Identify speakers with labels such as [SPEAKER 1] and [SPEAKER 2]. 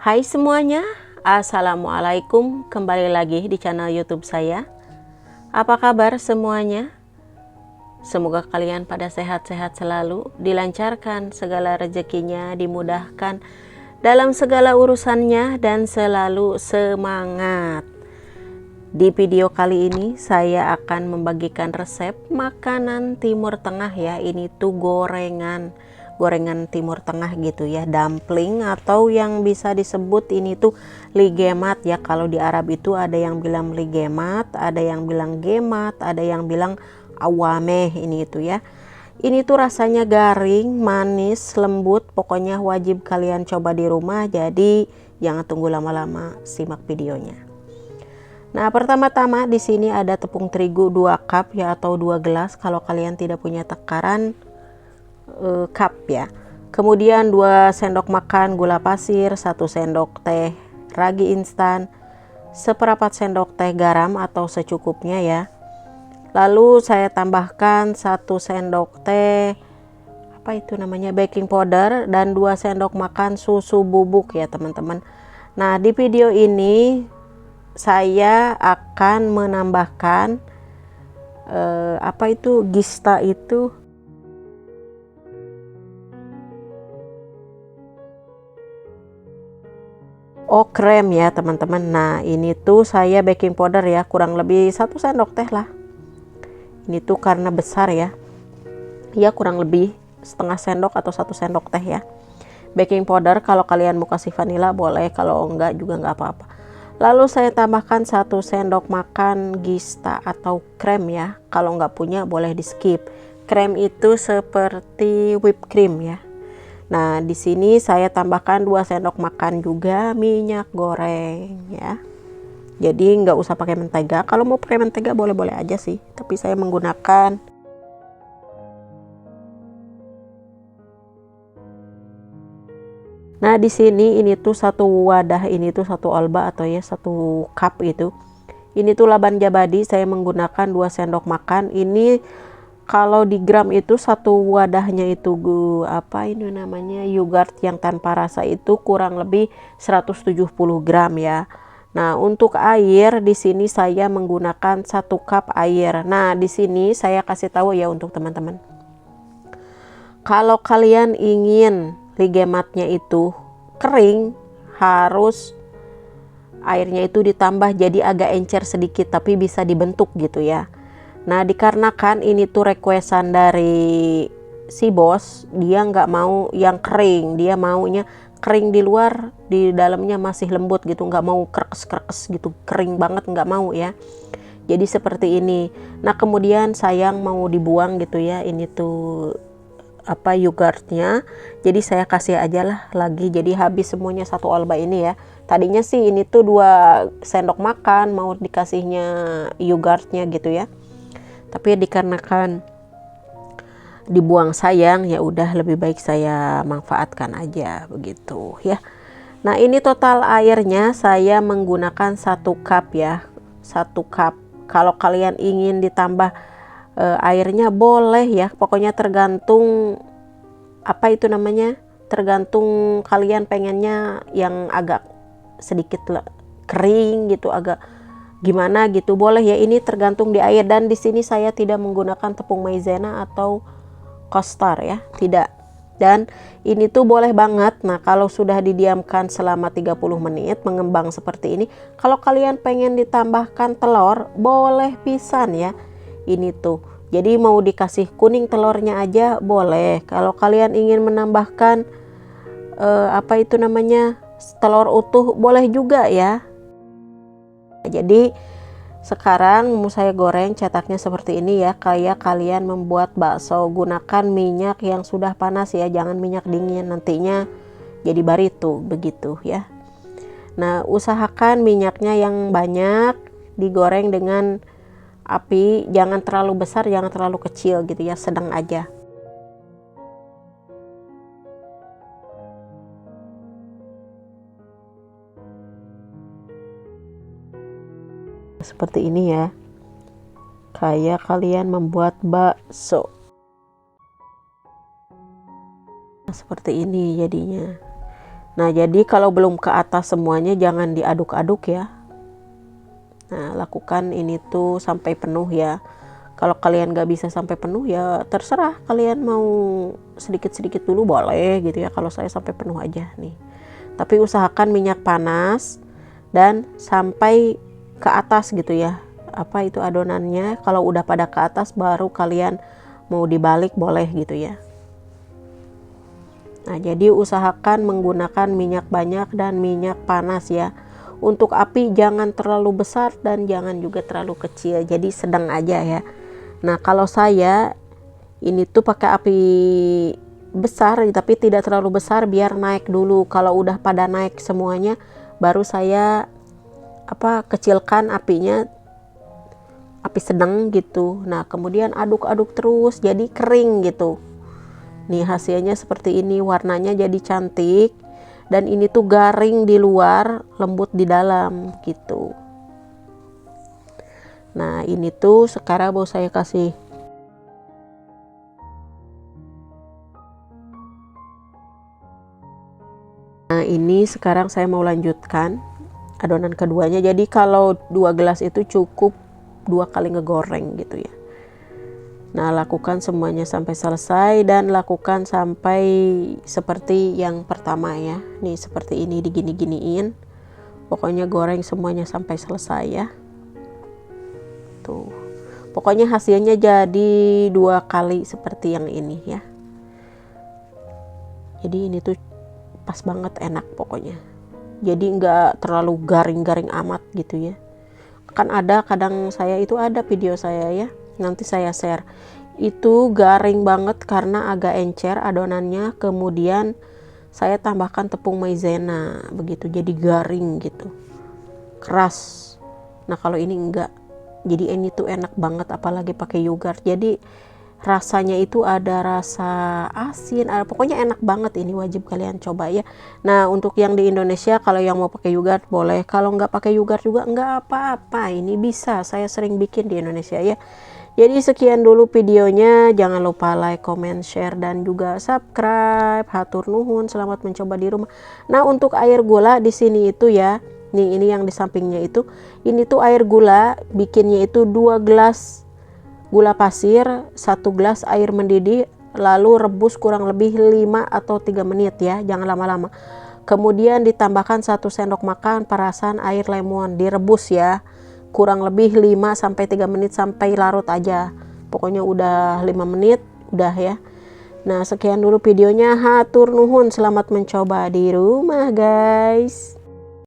[SPEAKER 1] Hai semuanya, Assalamualaikum. Kembali lagi di channel YouTube saya. Apa kabar semuanya? Semoga kalian pada sehat-sehat selalu, dilancarkan segala rezekinya, dimudahkan dalam segala urusannya, dan selalu semangat. Di video kali ini saya akan membagikan resep makanan Timur Tengah ya. Ini tuh gorengan Timur Tengah gitu ya, dumpling atau yang bisa disebut ini tuh ligemat ya. Kalau di Arab itu ada yang bilang ligemat, ada yang bilang gemat, ada yang bilang awameh, ini itu ya. Ini tuh rasanya garing, manis, lembut, pokoknya wajib kalian coba di rumah. Jadi jangan tunggu lama-lama, simak videonya. Nah, pertama-tama di sini ada tepung terigu 2 cup ya, atau 2 gelas kalau kalian tidak punya takaran cup ya. Kemudian 2 sendok makan gula pasir, 1 sendok teh ragi instan, seperempat sendok teh garam atau secukupnya ya. Lalu saya tambahkan 1 sendok teh baking powder dan 2 sendok makan susu bubuk ya teman-teman. Nah, di video ini saya akan menambahkan gista itu krem ya teman-teman. Nah, ini tuh saya baking powder ya, kurang lebih 1 sendok teh lah. Ini tuh karena besar ya, kurang lebih setengah sendok atau 1 sendok teh ya. Baking powder kalau kalian mau kasih vanila boleh, kalau enggak juga enggak apa-apa. Lalu saya tambahkan 1 sendok makan gista atau krem ya. Kalau nggak punya boleh di skip. Krem itu seperti whipped cream ya. Nah, di sini saya tambahkan 2 sendok makan juga minyak goreng ya. Jadi nggak usah pakai mentega. Kalau mau pakai mentega boleh-boleh aja sih. Tapi saya menggunakan Nah, di sini ini tuh 1 wadah, ini tuh 1 olba atau ya 1 cup itu. Ini tuh laban jabadi, saya menggunakan 2 sendok makan. Ini kalau di gram itu 1 wadahnya itu yogurt yang tanpa rasa itu kurang lebih 170 gram ya. Nah, untuk air di sini saya menggunakan 1 cup air. Nah, di sini saya kasih tahu ya untuk teman-teman. Kalau kalian ingin ligematnya itu kering, harus airnya itu ditambah jadi agak encer sedikit, tapi bisa dibentuk gitu ya. Nah, dikarenakan ini tuh requestan dari si bos, dia nggak mau yang kering, dia maunya kering di luar, di dalamnya masih lembut gitu, nggak mau kerekes gitu, kering banget nggak mau ya. Jadi seperti ini. Nah, kemudian sayang mau dibuang gitu ya, ini tuh yogurtnya. Jadi saya kasih aja lah lagi, jadi habis semuanya 1 olba ini ya. Tadinya sih ini tuh 2 sendok makan mau dikasihnya yogurtnya gitu ya, tapi dikarenakan dibuang sayang, ya udah lebih baik saya manfaatkan aja begitu ya. Nah, ini total airnya saya menggunakan 1 cup ya, 1 cup. Kalau kalian ingin ditambah airnya boleh ya, pokoknya tergantung tergantung kalian pengennya yang agak sedikit kering gitu, agak gimana gitu, boleh ya. Ini tergantung di air, dan di sini saya tidak menggunakan tepung maizena atau kostar ya, tidak. Dan ini tuh boleh banget. Nah, kalau sudah didiamkan selama 30 menit mengembang seperti ini, kalau kalian pengen ditambahkan telur boleh pisan ya. Ini tuh, jadi mau dikasih kuning telurnya aja boleh. Kalau kalian ingin menambahkan telur utuh boleh juga ya. Jadi sekarang mau saya goreng cetaknya seperti ini ya. Kayak kalian membuat bakso, gunakan minyak yang sudah panas ya, jangan minyak dingin, nantinya jadi baritu begitu ya. Nah, usahakan minyaknya yang banyak, digoreng dengan api jangan terlalu besar, jangan terlalu kecil gitu ya, sedang aja. Seperti ini ya, kayak kalian membuat bakso. Nah, seperti ini jadinya. Nah, jadi kalau belum ke atas semuanya jangan diaduk-aduk ya. Nah, lakukan ini tuh sampai penuh ya. Kalau kalian gak bisa sampai penuh ya terserah, kalian mau sedikit-sedikit dulu boleh gitu ya. Kalau saya sampai penuh aja nih. Tapi usahakan minyak panas dan sampai ke atas gitu ya. Apa itu adonannya, kalau udah pada ke atas baru kalian mau dibalik boleh gitu ya. Nah, jadi usahakan menggunakan minyak banyak dan minyak panas ya. Untuk api jangan terlalu besar dan jangan juga terlalu kecil, jadi sedang aja ya. Nah, kalau saya ini tuh pakai api besar tapi tidak terlalu besar biar naik dulu. Kalau udah pada naik semuanya baru saya kecilkan apinya, api sedang gitu. Nah, kemudian aduk-aduk terus jadi kering gitu. Nih hasilnya seperti ini, warnanya jadi cantik dan ini tuh garing di luar, lembut di dalam gitu. Nah, ini tuh sekarang mau saya kasih ini sekarang saya mau lanjutkan adonan keduanya. Jadi kalau 2 gelas itu cukup 2 kali ngegoreng gitu ya. Nah, lakukan semuanya sampai selesai dan lakukan sampai seperti yang pertama ya. Nih seperti ini digini-giniin. Pokoknya goreng semuanya sampai selesai ya. Tuh. Pokoknya hasilnya jadi 2 kali seperti yang ini ya. Jadi ini tuh pas banget, enak pokoknya. Jadi nggak terlalu garing-garing amat gitu ya. Kan ada kadang saya itu ada video saya ya, nanti saya share, itu garing banget karena agak encer adonannya, kemudian saya tambahkan tepung maizena begitu, jadi garing gitu, keras. Nah, kalau ini enggak, jadi ini tuh enak banget apalagi pakai yogurt. Jadi rasanya itu ada rasa asin, pokoknya enak banget, ini wajib kalian coba ya. Nah, untuk yang di Indonesia kalau yang mau pakai yogurt boleh, kalau nggak pakai yogurt juga nggak apa-apa, ini bisa, saya sering bikin di Indonesia ya. Jadi sekian dulu videonya, jangan lupa like, comment, share dan juga subscribe. Hatur nuhun, selamat mencoba di rumah. Nah, untuk air gula di sini itu ya, nih ini yang di sampingnya itu, ini tuh air gula bikinnya itu 2 gelas gula pasir, 1 gelas air mendidih, lalu rebus kurang lebih 5 atau 3 menit ya, jangan lama-lama. Kemudian ditambahkan 1 sendok makan perasan air lemon, direbus ya, kurang lebih 5 sampai 3 menit sampai larut aja. Pokoknya udah 5 menit, udah ya. Nah, sekian dulu videonya, hatur nuhun, selamat mencoba di rumah guys.